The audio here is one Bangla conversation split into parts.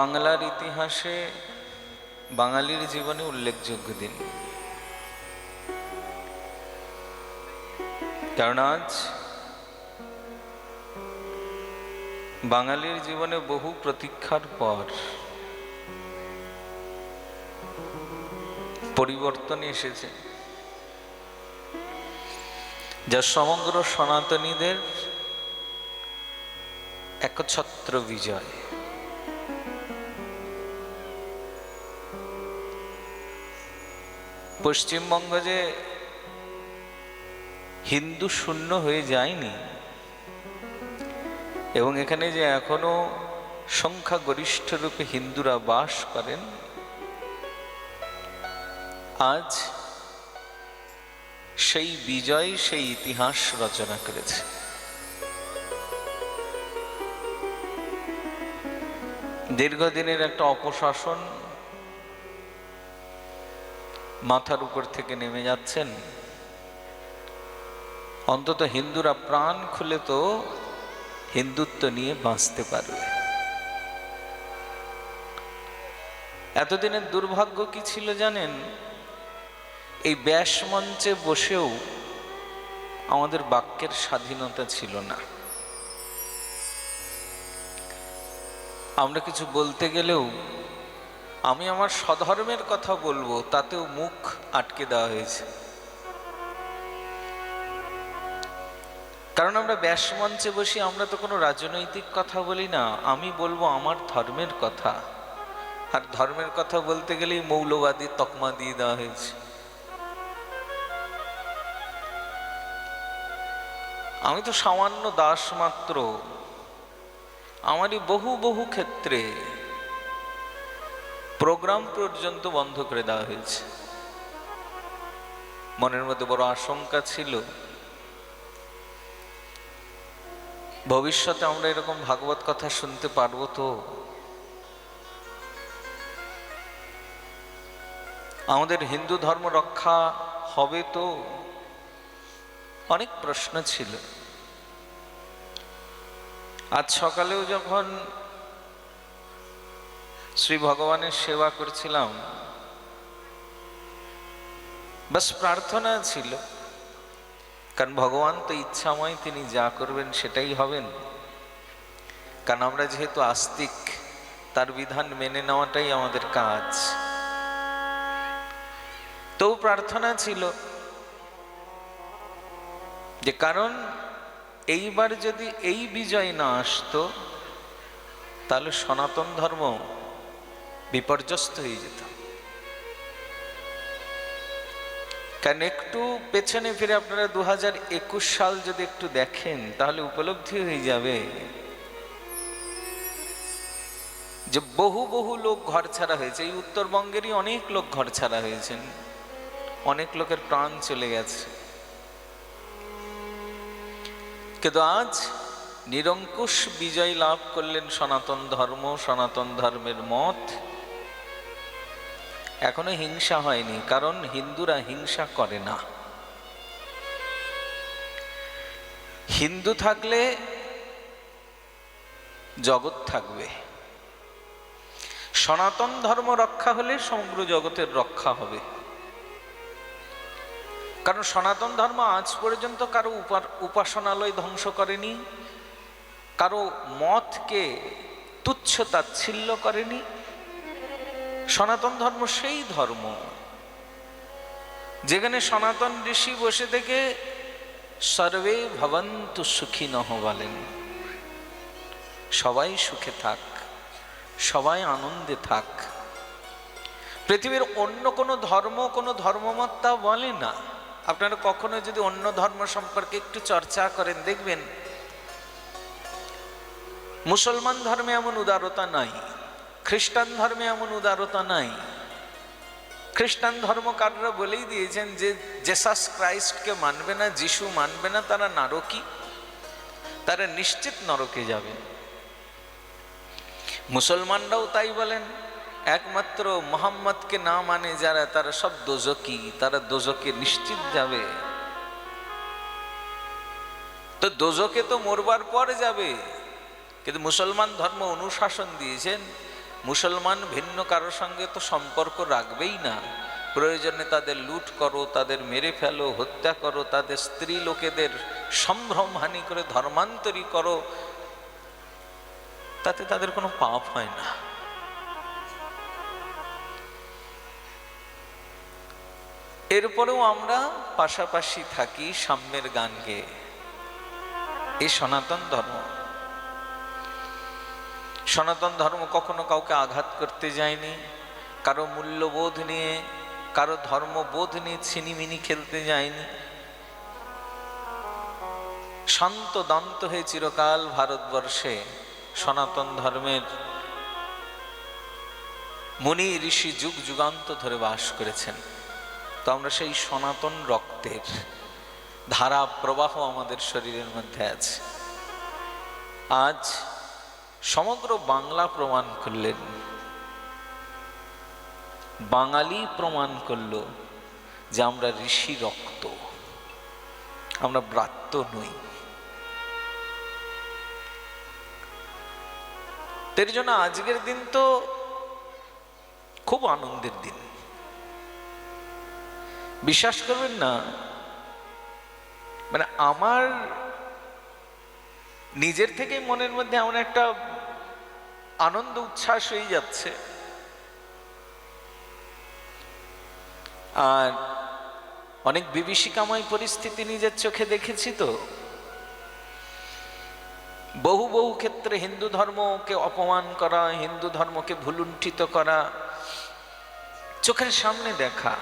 বাংলার ইতিহাসে বাঙালির জীবনে উল্লেখযোগ্য দিন, কারণ আজ বাঙালির জীবনে বহু প্রতীক্ষার পর পরিবর্তন এসেছে, যা সমগ্র সনাতনীদের একছত্র বিজয়। পশ্চিমবঙ্গ যে হিন্দু শূন্য হয়ে যায়নি এবং এখানে যে এখনো সংখ্যাগরিষ্ঠ রূপে হিন্দুরা বাস করেন, আজ সেই বিজয়, সেই ইতিহাস রচনা করেছে। দীর্ঘদিনের একটা অপশাসন মাথার উপর থেকে নেমে যাচ্ছেন। অন্তত হিন্দুরা প্রাণ খুলে তো হিন্দুত্ব নিয়ে বাঁচতে পারবে। এতদিনের দুর্ভাগ্য কি ছিল জানেন? এই ব্যাস মঞ্চে বসেও আমাদের বাক্যের স্বাধীনতা ছিল না। আমরা কিছু বলতে গেলেও, আমি আমার স্বধর্মের কথা বলবো, তাতেও মুখ আটকে দেওয়া হয়েছে। কারণ আমরা ব্যাস মঞ্চে বসি, আমরা তো কোনো রাজনৈতিক কথা বলি না, আমি বলবো আমার ধর্মের কথা। আর ধর্মের কথা বলতে গেলেই মৌলবাদী তকমা দিয়ে দেওয়া হয়েছে। আমি তো সামান্য দাস মাত্র। আমারই বহু বহু ক্ষেত্রে প্রোগ্রাম পর্যন্ত বন্ধ করে দেওয়া হয়েছে। মনের মধ্যে বড় আশঙ্কা ছিল, ভবিষ্যতে আমরা এরকম ভাগবত কথা শুনতে পারবো তো? আমাদের হিন্দু ধর্ম রক্ষা হবে তো? অনেক প্রশ্ন ছিল। আজ সকালেও যখন শ্রী ভগবানের সেবা করছিলাম, বাস প্রার্থনা ছিল, কারণ ভগবান তো ইচ্ছাময়, তিনি যা করবেন সেটাই হবেন। কারণ আমরা যেহেতু আস্তিক, তার বিধান মেনে নেওয়াটাই আমাদের কাজ। তো প্রার্থনা ছিল যে কারণ এইবার যদি এই বিজয় না আসতো, তাহলে সনাতন ধর্ম বিপর্যস্ত হয়ে যেত। কারণ একটু পেছনে ফিরে আপনারা 2021 সাল যদি একটু দেখেন, তাহলে উপলব্ধি হয়ে যাবে যে বহু বহু লোক ঘর ছাড়া হয়েছে। এই উত্তরবঙ্গেরই অনেক লোক ঘর ছাড়া হয়েছেন, অনেক লোকের প্রাণ চলে গেছে। কিন্তু আজ নিরঙ্কুশ বিজয় লাভ করলেন সনাতন ধর্ম, সনাতন ধর্মের মত। এখনো হিংসা হয়নি, কারণ হিন্দুরা হিংসা করে না। হিন্দু থাকলে জগৎ থাকবে। সনাতন ধর্ম রক্ষা হলে সমগ্র জগতের রক্ষা হবে। কারণ সনাতন ধর্ম আজ পর্যন্ত কারো উপাসনালয় ধ্বংস করেনি, কারো মতকে তুচ্ছ তাচ্ছিল্য করেনি। সনাতন ধর্ম সেই ধর্ম যেখানে সনাতন ঋষি বসে থেকে সর্বে ভবন্তু সুখিনঃ বলেন, সবাই সুখে থাক, সবাই আনন্দে থাক। পৃথিবীর অন্য কোনো ধর্ম, কোনো ধর্মমত তা বলে না। আপনারা কখনো যদি অন্য ধর্ম সম্পর্কে একটু চর্চা করেন, দেখবেন মুসলমান ধর্মে এমন উদারতা নাই, খ্রিস্টান ধর্মে এমন উদারতা নাই। খ্রিস্টান ধর্মকাররা বলেই দিয়েছেন যে জেসাস ক্রাইস্টকে মানবে না, যিশু মানবে না, তারা নারকী, তারা নিশ্চিত নরকে যাবে। মুসলমানরাও তাই বলেন, একমাত্র মোহাম্মদকে না মানে যারা, তারা সব দোজকি, তারা দোজকে নিশ্চিত যাবে। তো দোজকে তো মরবার পর যাবে, কিন্তু মুসলমান ধর্ম অনুশাসন দিয়েছেন মুসলমান ভিন্ন কারোর সঙ্গে তো সম্পর্ক রাখবেই না, প্রয়োজনে তাদের লুট করো, তাদের মেরে ফেলো, হত্যা করো, তাদের স্ত্রী লোকেদের সম্ভ্রমহানি করে ধর্মান্তরী করো, তাতে তাদের কোনো পাপ হয় না। এরপরেও আমরা পাশাপাশি থাকি সাম্যের গান গেয়ে। এই সনাতন ধর্ম, সনাতন ধর্ম কখনো কাউকে আঘাত করতে যায়নি, কারো মূল্যবোধ নিয়ে, কারো ধর্মবোধ নিয়ে ছিনিমিনি খেলতে যায়নি। শান্ত দান্ত হয়ে চিরকাল ভারতবর্ষে সনাতন ধর্মের মুনি ঋষি যুগ যুগান্ত ধরে বাস করেছেন। তো আমরা সেই সনাতন রক্তের ধারা প্রবাহ আমাদের শরীরের মধ্যে আছে। আজ সমগ্র বাংলা প্রমাণ করলেন, বাঙালি প্রমাণ করল যে আমরা ঋষি রক্ত, আমরা ব্রাত্য নই। এর জন্য আজকের দিন তো খুব আনন্দের দিন। বিশ্বাস করবেন না, মানে আমার নিজের থেকে মনের মধ্যে এমন একটা আনন্দ উচ্ছ্বাস হয়ে যাচ্ছে। আর অনেক বিভীষিকাময় পরিস্থিতি নিজের চোখে দেখেছি। তো বহু বহু ক্ষেত্রে হিন্দু ধর্মকে অপমান করা, হিন্দু ধর্মকে ভুলুণ্ঠিত করা চোখের সামনে দেখা।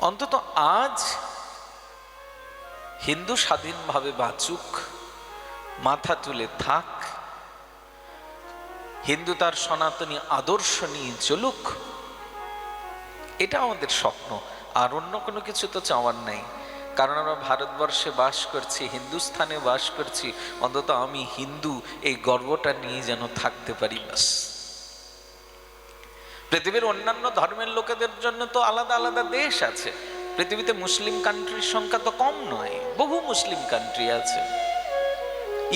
অন্তত আজ হিন্দু স্বাধীনভাবে বাঁচুক, মাথা তুলে থাক, হিন্দু তার সনাতনী আদর্শ নিয়ে চলুক, এটা আমাদের স্বপ্ন। আর অন্য কোনো কিছু তো চাওয়ার নাই। কারণ আমরা ভারতবর্ষে বাস করছি, হিন্দুস্থানে বাস করছি, অন্তত আমি হিন্দু এই গর্বটা নিয়ে যেন থাকতে পারি ব্যাস। পৃথিবীর অন্যান্য ধর্মের লোকেদের জন্য তো আলাদা আলাদা দেশ আছে। পৃথিবীতে মুসলিম কান্ট্রির সংখ্যা তো কম নয়, বহু মুসলিম কান্ট্রি আছে।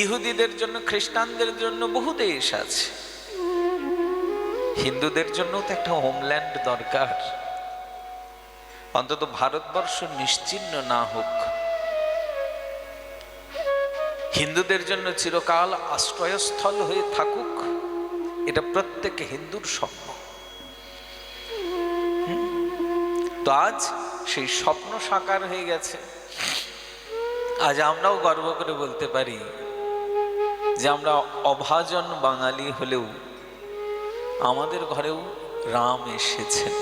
ইহুদিদের জন্য, খ্রিস্টানদের জন্য বহু দেশ আছে। হিন্দুদের জন্য তো একটা হোমল্যান্ড দরকার। অন্তত ভারতবর্ষ নিশ্চিহ্ন না হোক, হিন্দুদের জন্য চিরকাল আশ্রয়স্থল হয়ে থাকুক, এটা প্রত্যেক হিন্দুর স্বপ্ন। তো আজ সেই স্বপ্ন সাকার হয়ে গেছে। আজ আমরাও গর্ব করে বলতে পারি যে আমরা অভাজন বাঙালি হলেও আমাদের ঘরেও রাম এসেছেন।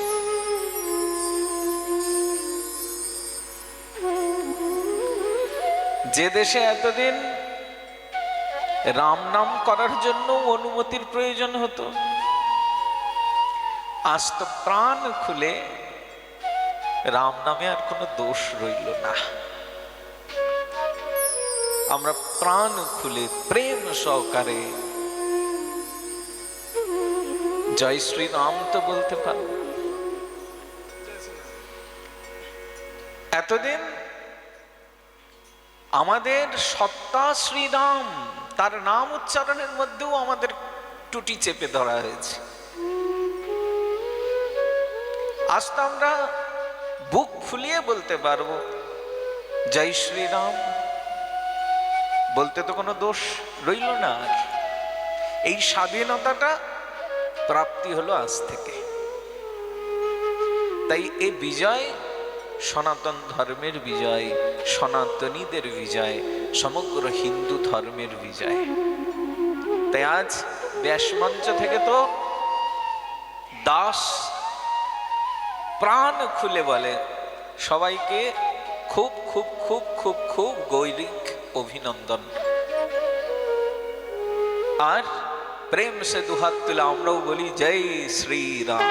যে দেশে এতদিন রাম নাম করার জন্য অনুমতির প্রয়োজন হতো, আজ তো প্রাণ খুলে রাম নামে আর কোনো দোষ রইল না। আমরা প্রাণ খুলে প্রেম সহকারে জয় শ্রী রাম তো বলতে পারব। এতদিন আমাদের সত্তা শ্রীরাম, তার নাম উচ্চারণের মধ্যেও আমাদের টুটি চেপে ধরা হয়েছে। আজ তো আমরা বুক ফুলিয়ে বলতে পারবো জয় শ্রীরাম, বলতে তো কোনো দোষ রইল না। আর এই স্বাধীনতাটা প্রাপ্তি হলো আজ থেকে। তাই এই বিজয় সনাতন ধর্মের বিজয়, সনাতনীদের বিজয়, সমগ্র হিন্দু ধর্মের বিজয়। তাই আজ ব্যাসমঞ্চ থেকে তো দাস প্রাণ খুলে বলে সবাইকে খুব খুব খুব খুব খুব গৈরিক অভিনন্দন। আর প্রেম সে দুহাত তুলে আমরাও বলি জয় শ্রীরাম।